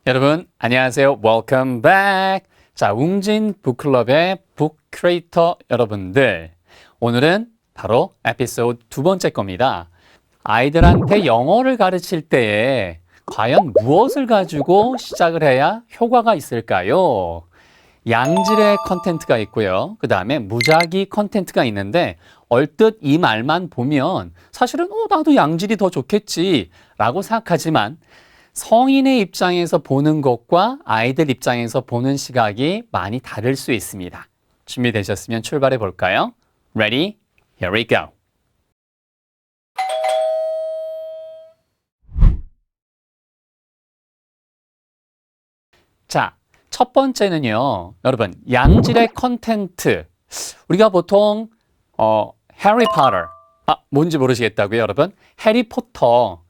여러분 안녕하세요. Welcome back. 자, 웅진 북클럽의 북 크리에이터 여러분들, 오늘은 바로 에피소드 두 번째 겁니다. 아이들한테 영어를 가르칠 때에 과연 무엇을 가지고 시작을 해야 효과가 있을까요? 양질의 컨텐츠가 있고요. 그 다음에 무작위 컨텐츠가 있는데, 얼뜻 이 말만 보면 사실은 나도 양질이 더 좋겠지 라고 생각하지만, 성인의 입장에서 보는 것과 아이들 입장에서 보는 시각이 많이 다를 수 있습니다. 준비되셨으면 출발해 볼까요? Ready? Here we go. 자, 첫 번째는요, 여러분, 양질의 컨텐츠. 우리가 보통 해리포터, 뭔지 모르시겠다고요, 여러분? 해리포터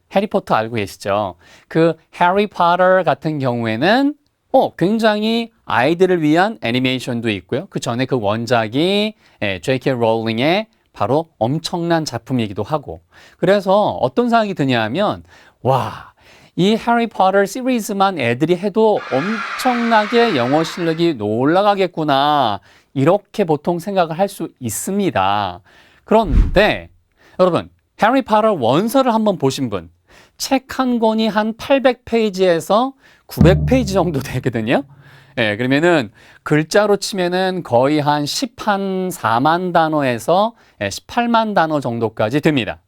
알고 계시죠? 그 해리포터 같은 경우에는 굉장히 아이들을 위한 애니메이션도 있고요. 그 전에 그 원작이 J.K. 롤링의 바로 엄청난 작품이기도 하고, 그래서 어떤 생각이 드냐면, 와, 이 해리포터 시리즈만 애들이 해도 엄청나게 영어 실력이 올라가겠구나, 이렇게 보통 생각을 할 수 있습니다. 그런데 여러분, 해리포터 원서를 한번 보신 분, 책 한 권이 한 800페이지에서 900페이지 정도 되거든요. 그러면은 글자로 치면은 거의 한 14만 단어에서 18만 단어 정도까지 됩니다.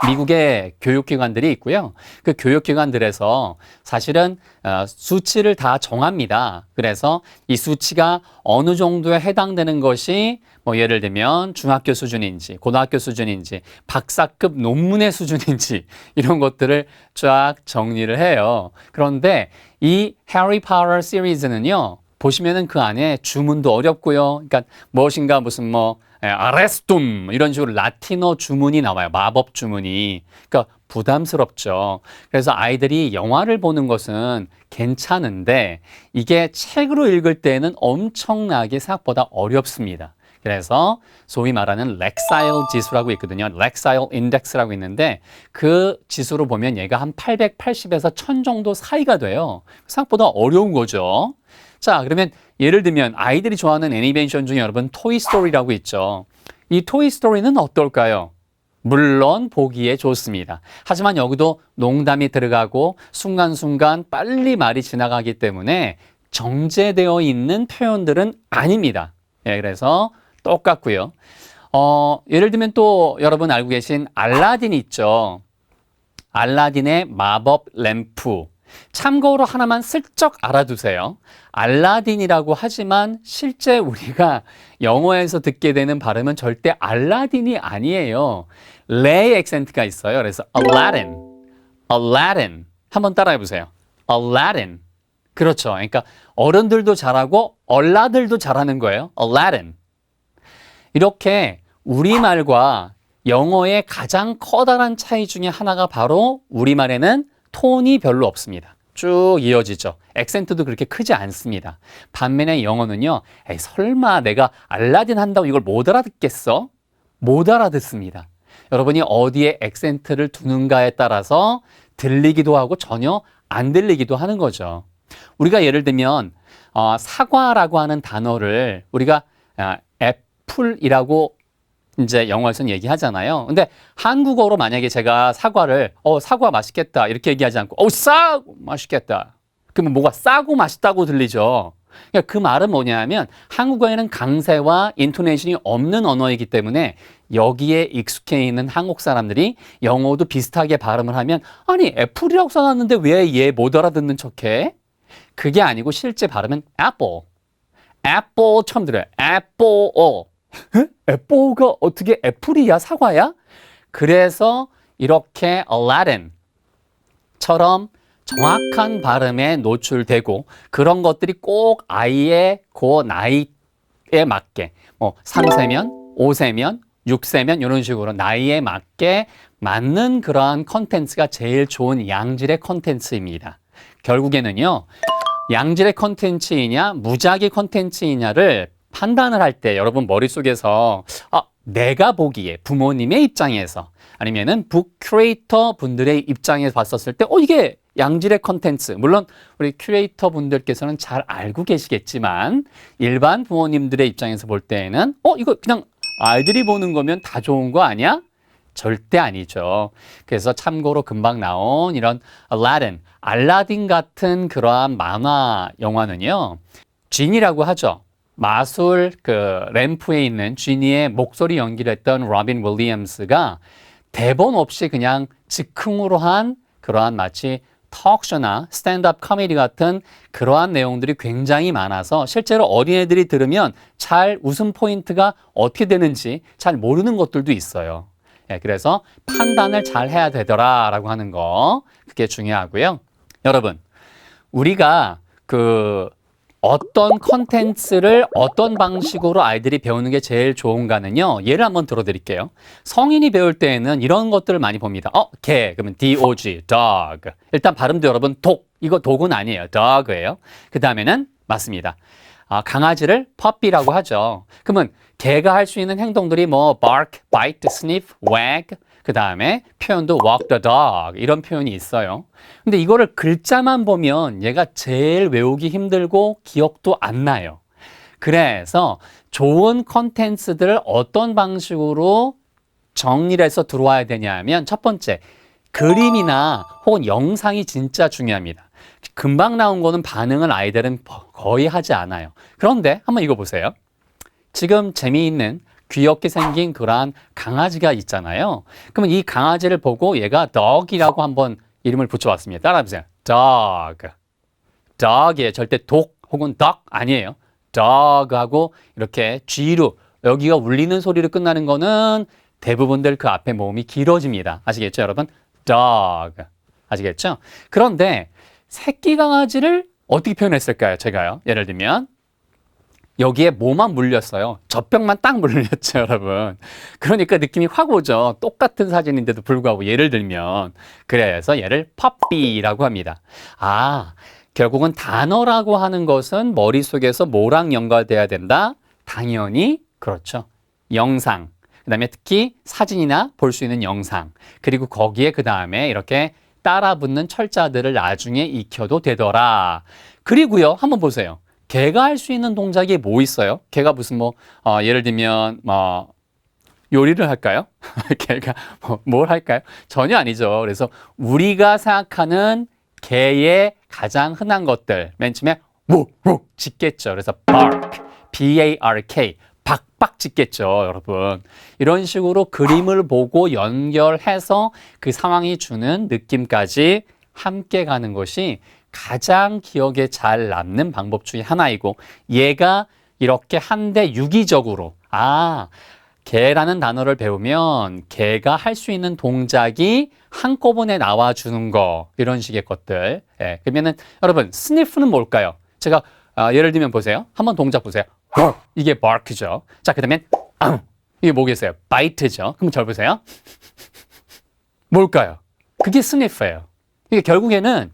미국의 교육기관들이 있고요. 그 교육기관들에서 사실은 수치를 다 정합니다. 그래서 이 수치가 어느 정도에 해당되는 것이 예를 들면 중학교 수준인지 고등학교 수준인지 박사급 논문의 수준인지 이런 것들을 쫙 정리를 해요. 그런데 이 해리포터 시리즈는요, 보시면은 그 안에 주문도 어렵고요. 그러니까 무엇인가 무슨 아레스툼 이런 식으로 라틴어 주문이 나와요. 마법 주문이. 그러니까 부담스럽죠. 그래서 아이들이 영화를 보는 것은 괜찮은데 이게 책으로 읽을 때는 엄청나게 생각보다 어렵습니다. 그래서 소위 말하는 렉사일 지수라고 있거든요. 렉사일 인덱스라고 있는데 그 지수로 보면 얘가 한 880에서 1000 정도 사이가 돼요. 생각보다 어려운 거죠. 자, 그러면 예를 들면 아이들이 좋아하는 애니메이션 중에 여러분 토이스토리라고 있죠. 이 토이스토리는 어떨까요? 물론 보기에 좋습니다. 하지만 여기도 농담이 들어가고 순간순간 빨리 말이 지나가기 때문에 정제되어 있는 표현들은 아닙니다. 그래서 똑같고요. 예를 들면 또 여러분 알고 계신 알라딘 있죠. 알라딘의 마법 램프. 참고로 하나만 슬쩍 알아두세요. 알라딘이라고 하지만 실제 우리가 영어에서 듣게 되는 발음은 절대 알라딘이 아니에요. 레이 액센트가 있어요. 그래서 Aladdin. 한번 따라해 보세요. Aladdin. 그렇죠. 그러니까 어른들도 잘하고 얼라들도 잘하는 거예요. Aladdin. 이렇게 우리말과 영어의 가장 커다란 차이 중에 하나가 바로 우리말에는 톤이 별로 없습니다. 쭉 이어지죠. 액센트도 그렇게 크지 않습니다. 반면에 영어는요, 설마 내가 알라딘 한다고 이걸 못 알아듣겠어? 못 알아듣습니다. 여러분이 어디에 액센트를 두는가에 따라서 들리기도 하고 전혀 안 들리기도 하는 거죠. 우리가 예를 들면 사과라고 하는 단어를 우리가 애플이라고 이제 영어에서는 얘기하잖아요. 근데 한국어로 만약에 제가 사과를 사과 맛있겠다 이렇게 얘기하지 않고 싸고 맛있겠다, 그러면 뭐가 싸고 맛있다고 들리죠. 그러니까 그 말은 뭐냐면 한국어에는 강세와 인토네이션이 없는 언어이기 때문에 여기에 익숙해 있는 한국 사람들이 영어도 비슷하게 발음을 하면 아니 애플이라고 써놨는데 왜 얘 못 알아듣는 척해? 그게 아니고 실제 발음은 애플처럼 들어요. 애플. 애플가 어떻게 애플이야? 사과야? 그래서 이렇게 Aladdin처럼 정확한 발음에 노출되고 그런 것들이 꼭 아이의 그 나이에 맞게 3세면, 5세면, 6세면 이런 식으로 나이에 맞게 맞는 그러한 컨텐츠가 제일 좋은 양질의 컨텐츠입니다. 결국에는요, 양질의 컨텐츠이냐 무작위 컨텐츠이냐를 판단을 할 때 여러분 머릿속에서 내가 보기에 부모님의 입장에서 아니면은 북 크리에이터 분들의 입장에서 봤었을 때 이게 양질의 컨텐츠, 물론 우리 큐레이터 분들께서는 잘 알고 계시겠지만 일반 부모님들의 입장에서 볼 때에는 이거 그냥 아이들이 보는 거면 다 좋은 거 아니야? 절대 아니죠. 그래서 참고로 금방 나온 이런 알라딘 같은 그러한 만화 영화는요, 쥐니라고 하죠. 마술 램프에 있는 쥐니의 목소리 연기를 했던 로빈 윌리엄스가 대본 없이 그냥 즉흥으로 한 그러한 마치 톡쇼나 스탠드업 코미디 같은 그러한 내용들이 굉장히 많아서 실제로 어린애들이 들으면 잘 웃음 포인트가 어떻게 되는지 잘 모르는 것들도 있어요. 그래서 판단을 잘 해야 되더라라고 하는 거, 그게 중요하고요. 여러분, 우리가 어떤 컨텐츠를 어떤 방식으로 아이들이 배우는 게 제일 좋은가는요, 예를 한번 들어드릴게요. 성인이 배울 때에는 이런 것들을 많이 봅니다. 개, 그러면 dog, dog. 일단 발음도 여러분, 이거 독은 아니에요. dog예요. 그 다음에는 맞습니다. 강아지를 puppy라고 하죠. 그러면 개가 할 수 있는 행동들이 bark, bite, sniff, wag, 그 다음에 표현도 walk the dog, 이런 표현이 있어요. 근데 이거를 글자만 보면 얘가 제일 외우기 힘들고 기억도 안 나요. 그래서 좋은 컨텐츠들을 어떤 방식으로 정리를 해서 들어와야 되냐면, 첫 번째, 그림이나 혹은 영상이 진짜 중요합니다. 금방 나온 거는 반응을 아이들은 거의 하지 않아요. 그런데 한번 이거 보세요. 지금 재미있는 귀엽게 생긴 그러한 강아지가 있잖아요. 그러면 이 강아지를 보고 얘가 dog이라고 한번 이름을 붙여봤습니다. 따라해보세요. dog. dog이에요. 절대 독 혹은 duck 아니에요. dog하고 이렇게 G로 여기가 울리는 소리로 끝나는 거는 대부분들 그 앞에 모음이 길어집니다. 아시겠죠, 여러분? dog. 아시겠죠? 그런데 새끼 강아지를 어떻게 표현했을까요? 제가요. 예를 들면 여기에 뭐만 물렸어요. 젖병만 딱 물렸죠, 여러분. 그러니까 느낌이 확 오죠. 똑같은 사진인데도 불구하고 예를 들면. 그래서 얘를 puppy라고 합니다. 결국은 단어라고 하는 것은 머릿속에서 뭐랑 연결돼야 된다? 당연히 그렇죠. 영상. 그다음에 특히 사진이나 볼 수 있는 영상. 그리고 거기에 그다음에 이렇게 따라붙는 철자들을 나중에 익혀도 되더라. 그리고요, 한번 보세요. 개가 할 수 있는 동작이 뭐 있어요? 개가 무슨 예를 들면 요리를 할까요? 개가 뭘 할까요? 전혀 아니죠. 그래서 우리가 생각하는 개의 가장 흔한 것들, 맨 처음에 욱 짖겠죠. 그래서 bark, B-A-R-K, 박박 짖겠죠, 여러분. 이런 식으로 그림을 보고 연결해서 그 상황이 주는 느낌까지 함께 가는 것이 가장 기억에 잘 남는 방법 중에 하나이고, 얘가 이렇게 한데 유기적으로 개라는 단어를 배우면 개가 할 수 있는 동작이 한꺼번에 나와주는 거, 이런 식의 것들. 그러면은 여러분, 스니프는 뭘까요? 제가 예를 들면 보세요. 한번 동작 보세요. 이게 bark죠. 자, 그 다음에 이게 뭐겠어요? bite죠. 그럼 절 보세요. 뭘까요? 그게 sniff예요. 이게 결국에는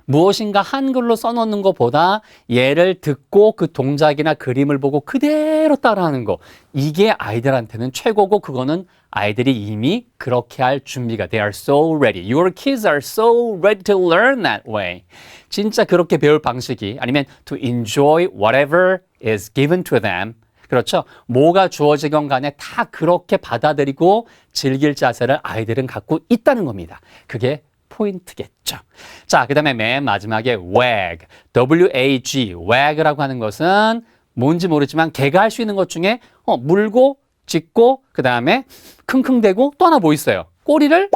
무엇인가 한글로 써놓는 것보다 얘를 듣고 그 동작이나 그림을 보고 그대로 따라하는 거, 이게 아이들한테는 최고고, 그거는 아이들이 이미 그렇게 할 준비가 They are so ready. Your kids are so ready to learn that way. 진짜 그렇게 배울 방식이, 아니면 to enjoy whatever is given to them. 그렇죠? 뭐가 주어지건 간에 다 그렇게 받아들이고 즐길 자세를 아이들은 갖고 있다는 겁니다. 그게 포인트겠죠. 자, 그 다음에 맨 마지막에 wag, W-A-G, wag라고 하는 것은 뭔지 모르지만 개가 할 수 있는 것 중에 물고, 짖고, 그 다음에 킁킁대고 또 하나 뭐 있어요? 꼬리를?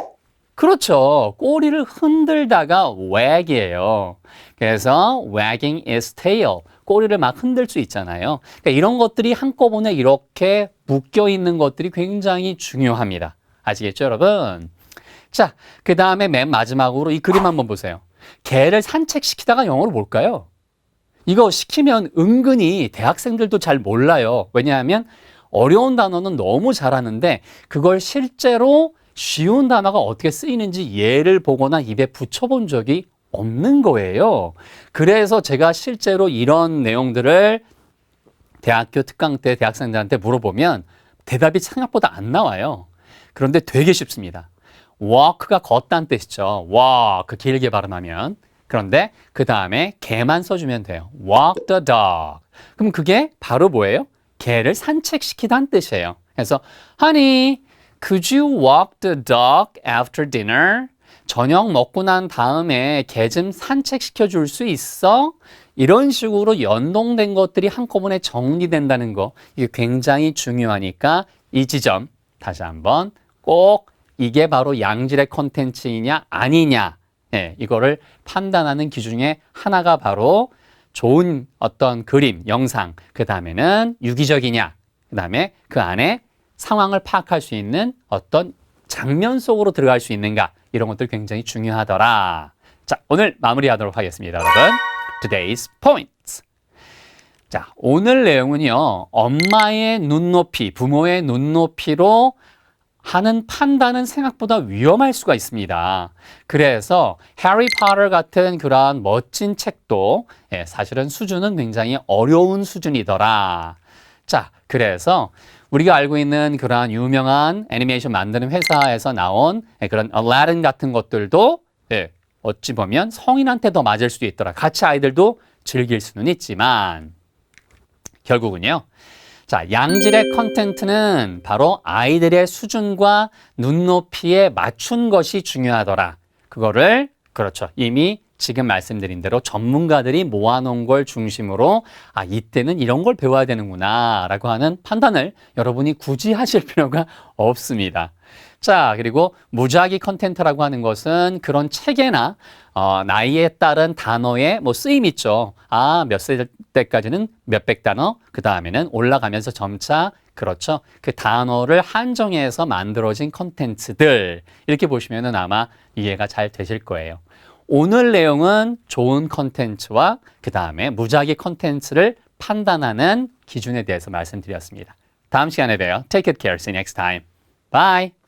그렇죠. 꼬리를 흔들다가 wag이에요. 그래서 wagging its tail, 꼬리를 막 흔들 수 있잖아요. 그러니까 이런 것들이 한꺼번에 이렇게 묶여 있는 것들이 굉장히 중요합니다. 아시겠죠, 여러분? 자, 그 다음에 맨 마지막으로 이 그림 한번 보세요. 개를 산책시키다가 영어로 뭘까요? 이거 시키면 은근히 대학생들도 잘 몰라요. 왜냐하면 어려운 단어는 너무 잘하는데 그걸 실제로 쉬운 단어가 어떻게 쓰이는지 예를 보거나 입에 붙여본 적이 없는 거예요. 그래서 제가 실제로 이런 내용들을 대학교 특강 때 대학생들한테 물어보면 대답이 생각보다 안 나와요. 그런데 되게 쉽습니다. walk가 걷다는 뜻이죠. walk 길게 발음하면. 그런데 그 다음에 개만 써주면 돼요. walk the dog. 그럼 그게 바로 뭐예요? 개를 산책시키다는 뜻이에요. 그래서 honey, could you walk the dog after dinner? 저녁 먹고 난 다음에 개 좀 산책시켜 줄 수 있어? 이런 식으로 연동된 것들이 한꺼번에 정리된다는 거, 이게 굉장히 중요하니까 이 지점 다시 한번 꼭 이게 바로 양질의 콘텐츠이냐 아니냐, 이거를 판단하는 기준 중에 하나가 바로 좋은 어떤 그림, 영상, 그 다음에는 유기적이냐, 그 다음에 그 안에 상황을 파악할 수 있는 어떤 장면 속으로 들어갈 수 있는가, 이런 것들 굉장히 중요하더라. 자, 오늘 마무리하도록 하겠습니다, 여러분. Today's points. 자, 오늘 내용은요, 엄마의 눈높이, 부모의 눈높이로 하는 판단은 생각보다 위험할 수가 있습니다. 그래서 해리포터 같은 그러한 멋진 책도 사실은 수준은 굉장히 어려운 수준이더라. 자, 그래서 우리가 알고 있는 그러한 유명한 애니메이션 만드는 회사에서 나온 그런 알라딘 같은 것들도 어찌 보면 성인한테 더 맞을 수도 있더라. 같이 아이들도 즐길 수는 있지만 결국은요. 자, 양질의 컨텐츠는 바로 아이들의 수준과 눈높이에 맞춘 것이 중요하더라. 그거를 그렇죠. 이미 지금 말씀드린 대로 전문가들이 모아놓은 걸 중심으로 이때는 이런 걸 배워야 되는구나 라고 하는 판단을 여러분이 굳이 하실 필요가 없습니다. 자, 그리고 무작위 컨텐츠라고 하는 것은 그런 체계나 나이에 따른 단어의 쓰임 있죠. 몇 세 때까지는 몇백 단어, 그 다음에는 올라가면서 점차 그렇죠. 그 단어를 한정해서 만들어진 컨텐츠들, 이렇게 보시면은 아마 이해가 잘 되실 거예요. 오늘 내용은 좋은 컨텐츠와 그 다음에 무작위 컨텐츠를 판단하는 기준에 대해서 말씀드렸습니다. 다음 시간에 봬요. Take good care. See you next time. Bye.